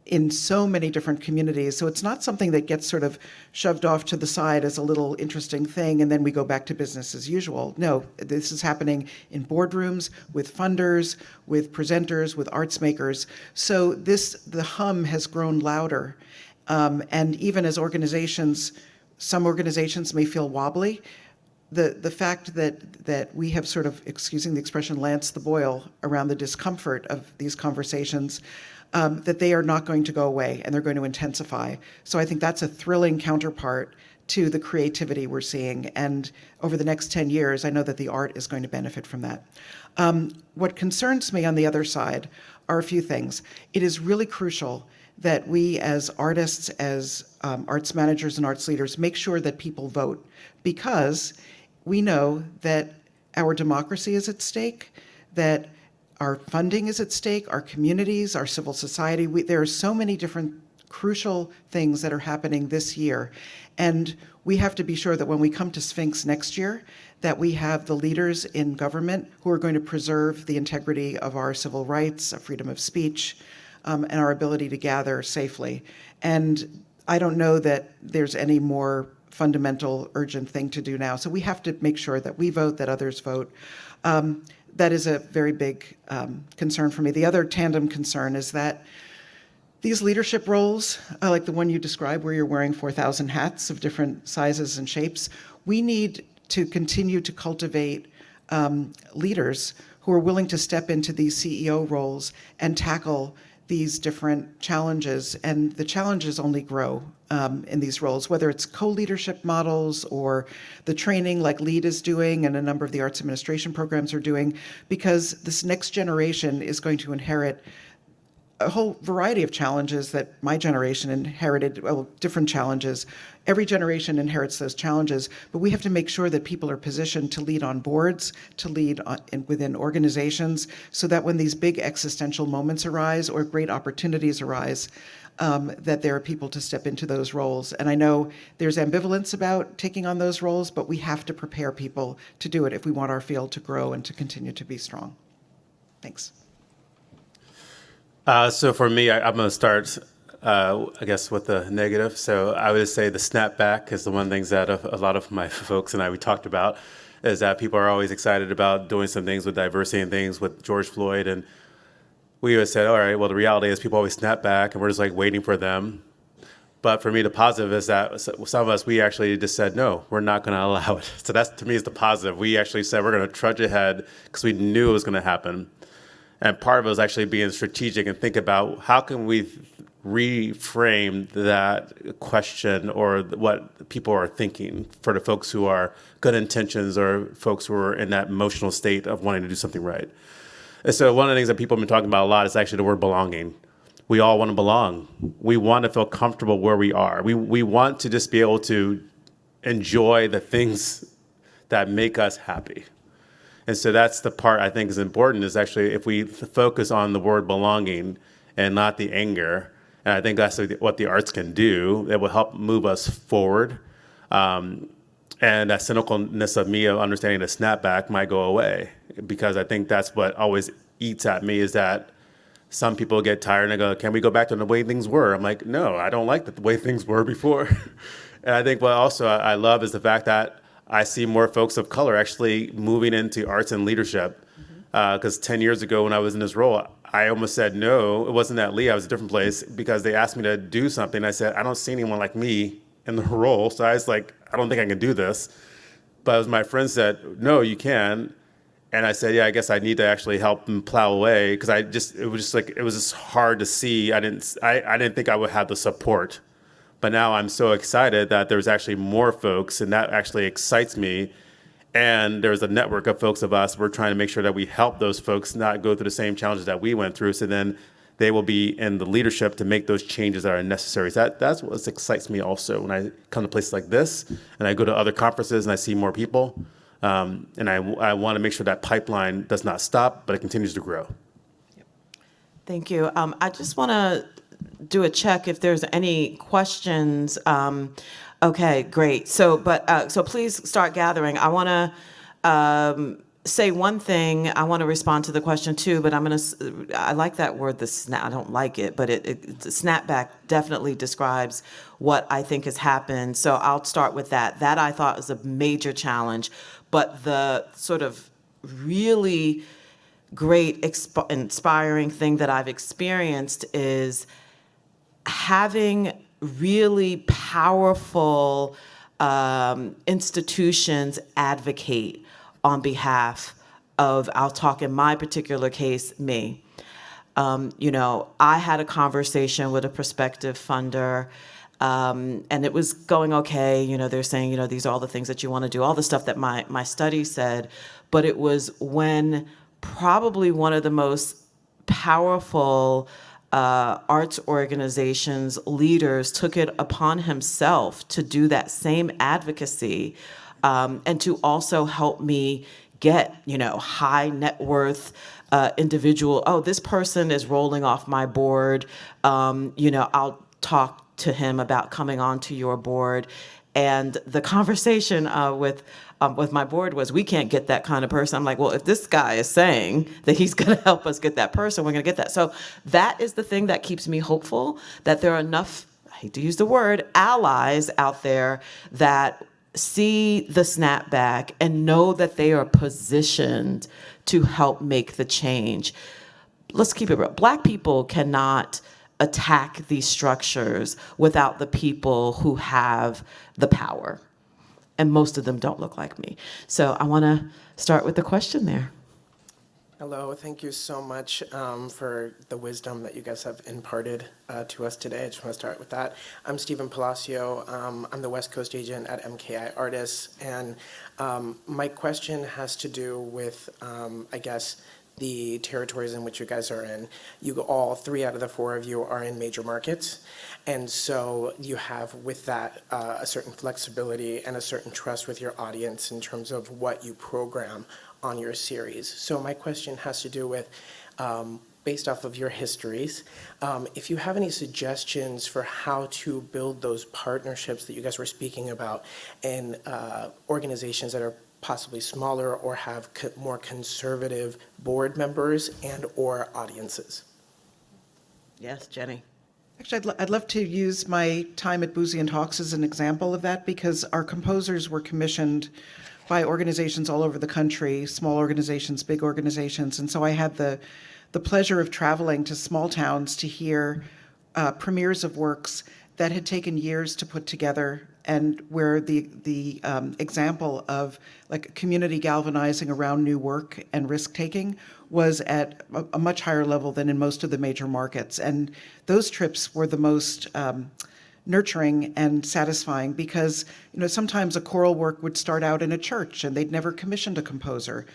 in so many different communities. So it's not something that gets sort of shoved off to the side as a little interesting thing and then we go back to business as usual. No, this is happening in boardrooms, with funders, with presenters, with arts makers. So the hum has grown louder. And even as some organizations may feel wobbly, the fact that we have sort of, excusing the expression, lanced the boil around the discomfort of these conversations, that they are not going to go away and they're going to intensify. So I think that's a thrilling counterpart to the creativity we're seeing. And over the next 10 years, I know that the art is going to benefit from that. What concerns me on the other side are a few things. It is really crucial that we as artists, as arts managers and arts leaders, make sure that people vote, because we know that our democracy is at stake, that our funding is at stake, our communities, our civil society. There are so many different crucial things that are happening this year. And we have to be sure that when we come to Sphinx next year, that we have the leaders in government who are going to preserve the integrity of our civil rights, our freedom of speech, and our ability to gather safely. And I don't know that there's any more fundamental, urgent thing to do now. So we have to make sure that we vote, that others vote. That is a very big concern for me. The other tandem concern is that these leadership roles, like the one you described where you're wearing 4,000 hats of different sizes and shapes, we need to continue to cultivate leaders who are willing to step into these CEO roles and tackle these different challenges. And the challenges only grow in these roles, whether it's co-leadership models or the training like LEAD is doing and a number of the arts administration programs are doing, because this next generation is going to inherit a whole variety of challenges that my generation inherited, well, different challenges. Every generation inherits those challenges, but we have to make sure that people are positioned to lead on boards, to lead within organizations, so that when these big existential moments arise or great opportunities arise, that there are people to step into those roles. And I know there's ambivalence about taking on those roles, but we have to prepare people to do it if we want our field to grow and to continue to be strong. Thanks. So for me, I'm going to start, I guess, with the negative. So I would say the snapback is the one of the things that a lot of my folks and I, we talked about, is that people are always excited about doing some things with diversity and things with George Floyd. And we always said, all right, well, the reality is people always snap back and we're just like waiting for them. But for me, the positive is that some of us, we actually just said, no, we're not going to allow it. So that's, to me, is the positive. We actually said we're going to trudge ahead because we knew it was going to happen. And part of it was actually being strategic and think about how can we reframe that question or what people are thinking for the folks who are good intentions or folks who are in that emotional state of wanting to do something right. And so one of the things that people have been talking about a lot is actually the word belonging. We all want to belong. We want to feel comfortable where we are. We want to just be able to enjoy the things that make us happy. And so that's the part I think is important, is actually if we focus on the word belonging and not the anger, and I think that's what the arts can do, it will help move us forward. And that cynicalness of me of understanding the snapback might go away, because I think that's what always eats at me, is that some people get tired and they go, can we go back to the way things were? I'm like, no, I don't like the way things were before. And I think what also I love is the fact that I see more folks of color actually moving into arts and leadership. Because 10 years ago when I was in this role, I almost said no. It wasn't at Lee, I was a different place, because they asked me to do something. I said, I don't see anyone like me in the role. So I was like, I don't think I can do this. But as my friend said, no, you can. And I said, yeah, I guess I need to actually help them plow away, because it was just hard to see. I didn't think I would have the support. But now I'm so excited that there's actually more folks, and that actually excites me. And there's a network of folks of us. We're trying to make sure that we help those folks not go through the same challenges that we went through, so then they will be in the leadership to make those changes that are necessary. So that's what excites me also when I come to places like this, and I go to other conferences and I see more people. And I want to make sure that pipeline does not stop, but it continues to grow. Thank you. I just want to do a check if there's any questions. Okay, great. So please start gathering. I want to say one thing. I want to respond to the question too, but I like that word, I don't like it, but the snapback definitely describes what I think has happened. So I'll start with that. That I thought was a major challenge, but the sort of really great, inspiring thing that I've experienced is having really powerful institutions advocate on behalf of, I'll talk in my particular case, me. I had a conversation with a prospective funder And it was going okay. They're saying, these are all the things that you want to do, all the stuff that my study said. But it was when probably one of the most powerful arts organizations leaders took it upon himself to do that same advocacy, and to also help me get, high net worth individual. Oh, this person is rolling off my board. I'll talk to him about coming onto your board. And the conversation with my board was, we can't get that kind of person. I'm like, well, if this guy is saying that he's going to help us get that person, we're going to get that. So that is the thing that keeps me hopeful, that there are enough, I hate to use the word, allies out there that see the snapback and know that they are positioned to help make the change. Let's keep it real. Black people cannot attack these structures without the people who have the power. And most of them don't look like me. So I want to start with the question there. Hello, thank you so much for the wisdom that you guys have imparted to us today. I just want to start with that. I'm Stephen Palacio. I'm the West Coast agent at MKI Artists. And my question has to do with, I guess, the territories in which you guys are in. You all, 3 out of the 4 of you, are in major markets. And so you have, with that, a certain flexibility and a certain trust with your audience in terms of what you program on your series. So my question has to do with, based off of your histories, if you have any suggestions for how to build those partnerships that you guys were speaking about in organizations that are possibly smaller or have more conservative board members and or audiences. Yes, Jenny. Actually, I'd love to use my time at Boozy and Talks as an example of that, because our composers were commissioned by organizations all over the country, small organizations, big organizations. And so I had the pleasure of traveling to small towns to hear premieres of works that had taken years to put together, and where the example of like community galvanizing around new work and risk taking was at a much higher level than in most of the major markets. And those trips were the most nurturing and satisfying, because sometimes a choral work would start out in a church and they'd never commissioned a composer.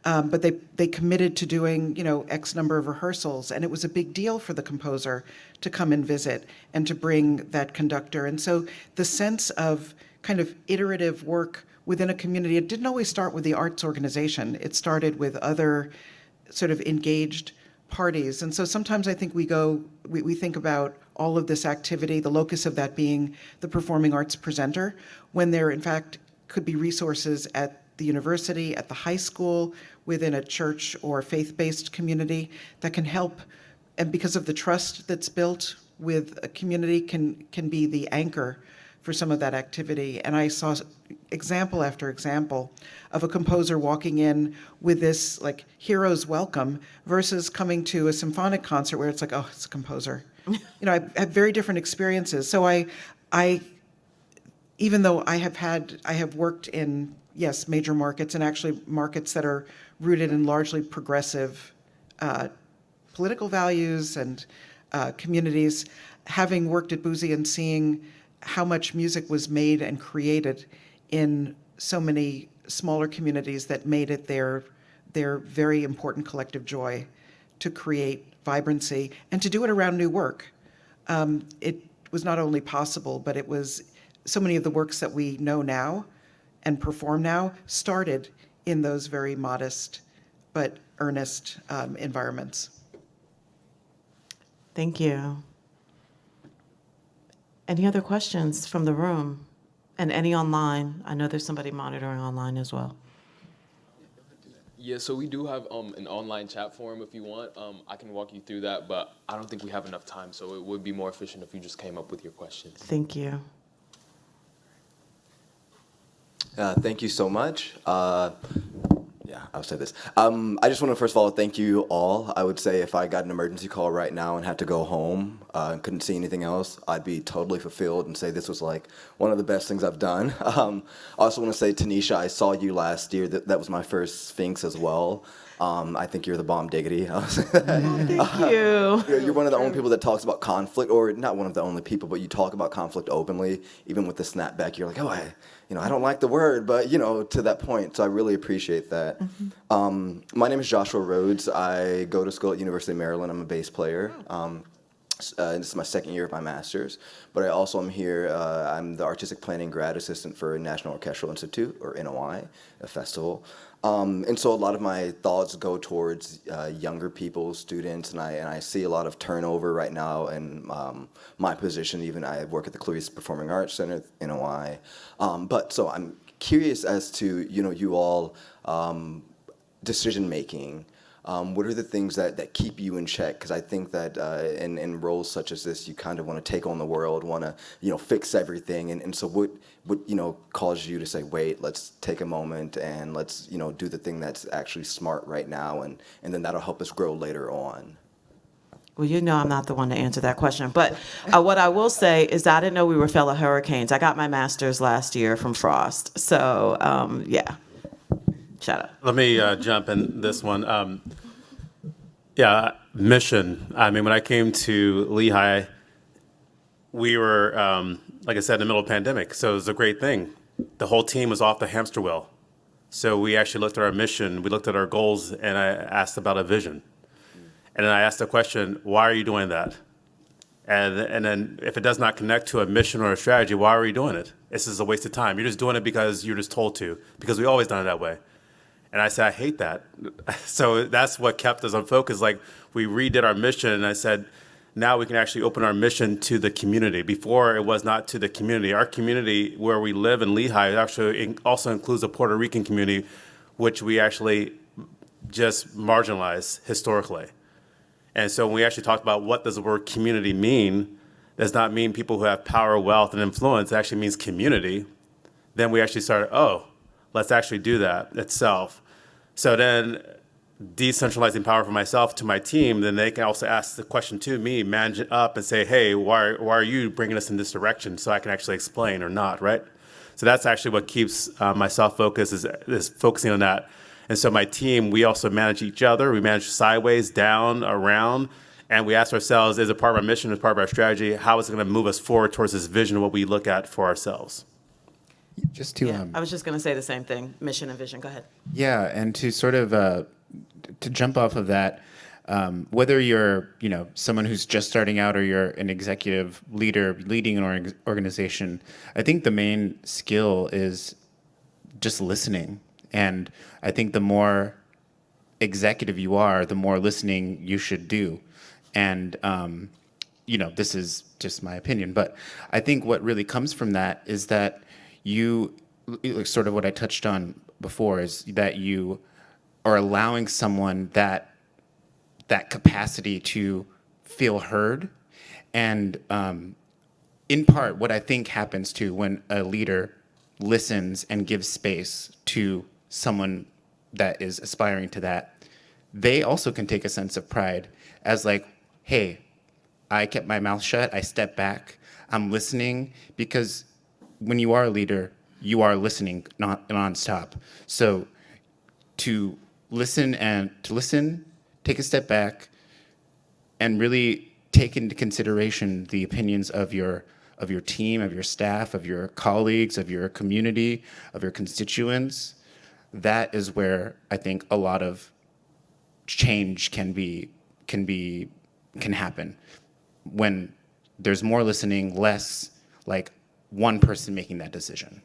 But they committed to doing, X number of rehearsals, and it was a big deal for the composer to come and visit and to bring that conductor. And so the sense of kind of iterative work within a community, it didn't always start with the arts organization. It started with other sort of engaged parties. And so sometimes I think we think about all of this activity, the locus of that being the performing arts presenter, when there in fact could be resources at the university, at the high school, within a church or faith-based community that can help, and because of the trust that's built with a community, can be the anchor for some of that activity. And I saw example after example of a composer walking in with this like hero's welcome versus coming to a symphonic concert where it's like, oh, it's a composer. I had very different experiences. So I even though I have worked in, yes, major markets, and actually markets that are rooted in largely progressive political values and communities, having worked at Boozy and seeing how much music was made and created in so many smaller communities that made it their very important collective joy to create vibrancy and to do it around new work. It was not only possible, but it was so many of the works that we know now and perform now started in those very modest but earnest environments. Thank you. Any other questions from the room? And any online? I know there's somebody monitoring online as well. Yeah, so we do have an online chat forum if you want. I can walk you through that, but I don't think we have enough time, so it would be more efficient if you just came up with your questions. Thank you. Thank you so much. Yeah, I'll say this. I just want to first of all thank you all. I would say if I got an emergency call right now and had to go home and couldn't see anything else, I'd be totally fulfilled and say this was like one of the best things I've done. I also want to say, Taneshia, I saw you last year. That was my first Sphinx as well. I think you're the bomb diggity. Thank you. You're one of the only people that talks about conflict, or not one of the only people, but you talk about conflict openly. Even with the snapback, you're like, oh, I don't like the word, but to that point. So I really appreciate that. My name is Joshua Rhodes. I go to school at University of Maryland. I'm a bass player. This is my second year of my master's, but I also am here. I'm the artistic planning grad assistant for National Orchestral Institute, or NOI, a festival. And so a lot of my thoughts go towards younger people, students, and I see a lot of turnover right now in my position. Even I work at the Clarice Performing Arts Center, NOI. But so I'm curious as to you all decision making. What are the things that keep you in check? Because I think that in roles such as this, you kind of want to take on the world, want to fix everything, and so what causes you to say, wait, let's take a moment and let's do the thing that's actually smart right now, and then that'll help us grow later on. Well, I'm not the one to answer that question, but what I will say is I didn't know we were fellow hurricanes. I got my master's last year from Frost, so yeah. Shut up. Let me jump in this one. Mission. I mean, when I came to Lehigh, we were, like I said, in the middle of the pandemic, so it was a great thing. The whole team was off the hamster wheel. So we actually looked at our mission, we looked at our goals, and I asked about a vision. And then I asked the question, why are you doing that? And then if it does not connect to a mission or a strategy, why are we doing it? This is a waste of time. You're just doing it because you're just told to, because we've always done it that way. And I said, I hate that. So that's what kept us on focus. Like, we redid our mission, and I said, now we can actually open our mission to the community. Before, it was not to the community. Our community, where we live in Lehigh, actually also includes the Puerto Rican community, which we actually just marginalized historically. And so when we actually talked about what does the word community mean, does not mean people who have power, wealth, and influence. It actually means community. Then we actually started, let's actually do that itself. So then decentralizing power from myself to my team, then they can also ask the question to me, manage it up and say, hey, why are you bringing us in this direction, so I can actually explain or not, right? So that's actually what keeps myself focused, is focusing on that. And so my team, we also manage each other. We manage sideways, down, around, and we ask ourselves, is it part of our mission, is it part of our strategy? How is it going to move us forward towards this vision of what we look at for ourselves? Just to I was just going to say the same thing, mission and vision. Go ahead. yeah, and to sort of to jump off of that, whether you're someone who's just starting out or you're an executive leader leading an organization, I think the main skill is just listening. And I think the more executive you are, the more listening you should do. And this is just my opinion, but I think what really comes from that is that you, sort of what I touched on before, is that you are allowing someone that capacity to feel heard. And in part, what I think happens too when a leader listens and gives space to someone that is aspiring to that, they also can take a sense of pride as like, hey, I kept my mouth shut, I stepped back, I'm listening, because when you are a leader, you are listening nonstop. So to listen, take a step back, and really take into consideration the opinions of your team, of your staff, of your colleagues, of your community, of your constituents. That is where I think a lot of change can happen. When there's more listening, less like one person making that decision.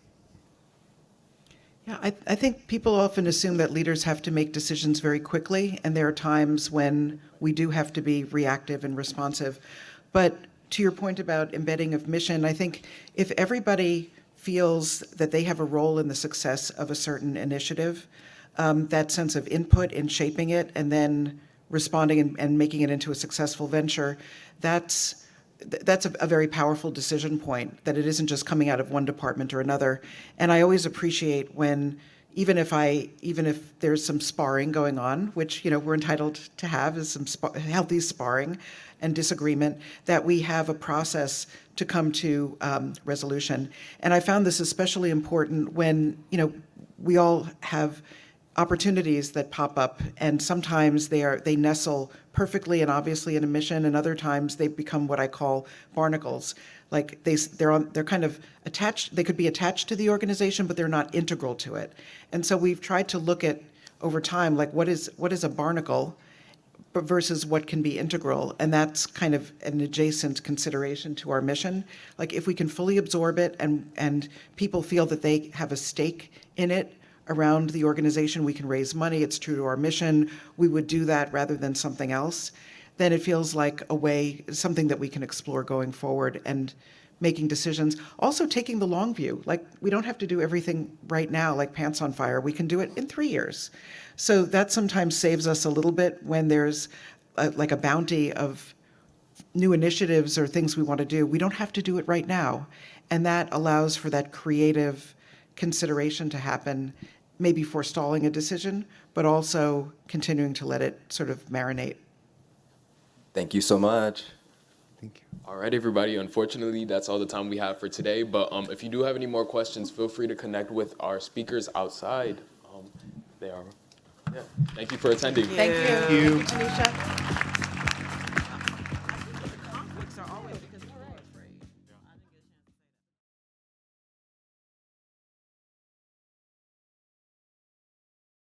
Yeah, I think people often assume that leaders have to make decisions very quickly, and there are times when we do have to be reactive and responsive. But to your point about embedding of mission, I think if everybody feels that they have a role in the success of a certain initiative, that sense of input in shaping it and then responding and making it into a successful venture, that's a very powerful decision point, that it isn't just coming out of one department or another. And I always appreciate when, even if there's some sparring going on, which we're entitled to have, is some healthy sparring and disagreement, that we have a process to come to resolution. And I found this especially important when we all have opportunities that pop up, and sometimes they nestle perfectly and obviously in a mission, and other times they become what I call barnacles. Like they're kind of attached. They could be attached to the organization, but they're not integral to it. And so we've tried to look at over time, like what is a barnacle, but versus what can be integral, and that's kind of an adjacent consideration to our mission. Like if we can fully absorb it and people feel that they have a stake in it around the organization, we can raise money, it's true to our mission, we would do that rather than something else, then it feels like a way, something that we can explore going forward and making decisions. Also taking the long view, like we don't have to do everything right now like pants on fire, we can do it in 3 years. So that sometimes saves us a little bit when there's like a bounty of new initiatives or things we want to do. We don't have to do it right now. And that allows for that creative consideration to happen, maybe forestalling a decision, but also continuing to let it sort of marinate. Thank you so much. Thank you. All right, everybody. Unfortunately, that's all the time we have for today. But if you do have any more questions, feel free to connect with our speakers outside. They are. Yeah. Thank you for attending. Thank you. Thank you. Tanisha.